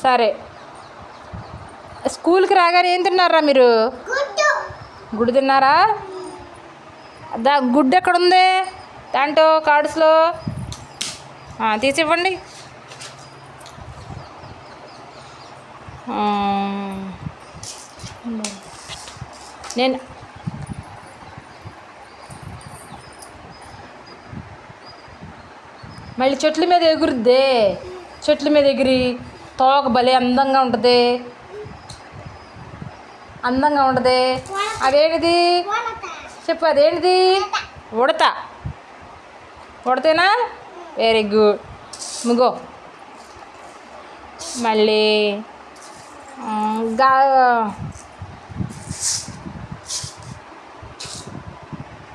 సరే, స్కూల్కి రాగానే ఏం తిన్నారా మీరు? గుడ్డు తిన్నారా? గుడ్డు ఎక్కడ ఉంది దాంట్లో కార్డ్స్లో? తీసి ఇవ్వండి. నేను మళ్ళీ చెట్ల మీద ఎగురుద్దే, చెట్ల మీద ఎగిరి తోక భలే అందంగా ఉంటుంది. అదేంటిది చెప్పు, అదేంటిది? ఉడత. ఉడతేనా? Very good. ముగో మళ్ళీ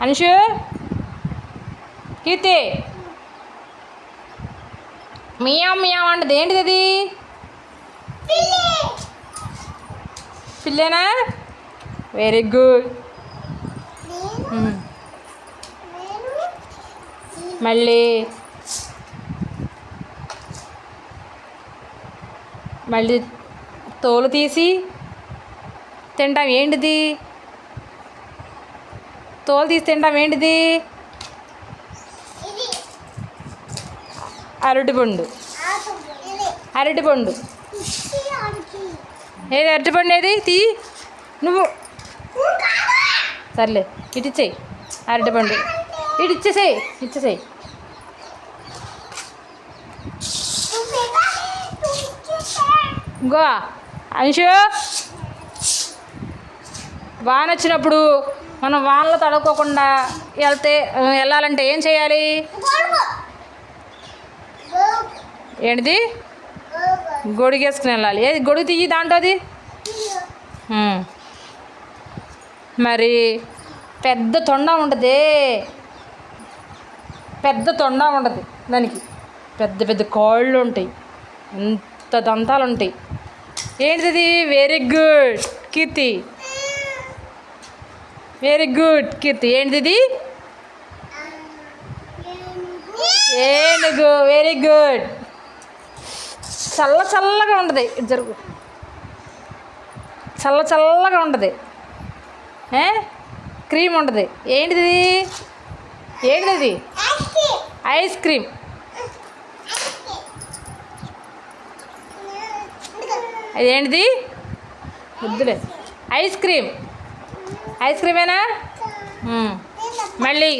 అనుషు, కీర్తి, మియావ్ మియావ్ అంటది. ఏంటిది అది? పిల్లేనా? Very good. మళ్ళీ తోలు తీసి తింటాం. ఏంటిది? తోలు తీసి తింటాం. ఏంటిది? అరటిపండు. ఏది అరటిపండు? ఏది తీ నువ్వు. సర్లే, ఇచ్చేయి అరటిపండు. ఇచ్చేసేయి. గో అంశు, వాన వచ్చినప్పుడు మనం వానలో తడుకోకుండా వెళ్ళాలంటే ఏం చేయాలి? ఏంటిది? గొడుగు వేసుకుని వెళ్ళాలి. ఏది గొడుగు తీయి దాంట్లో అది. మరి పెద్ద తొండ ఉంటుంది. దానికి పెద్ద పెద్ద కాళ్ళు ఉంటాయి, ఎంత దంతాలు ఉంటాయి. ఏంటిది? వెరీ గుడ్ కీర్తి. ఏంటిది? ఏనుగు. Very good. చల్లగా ఉంటుంది. జరుగు. చల్లగా ఉంటుంది. క్రీమ్ ఉంటుంది. ఏంటిది? Ice cream. అదేంటిది? వద్దులే. ఐస్ క్రీమేనా? మళ్ళీ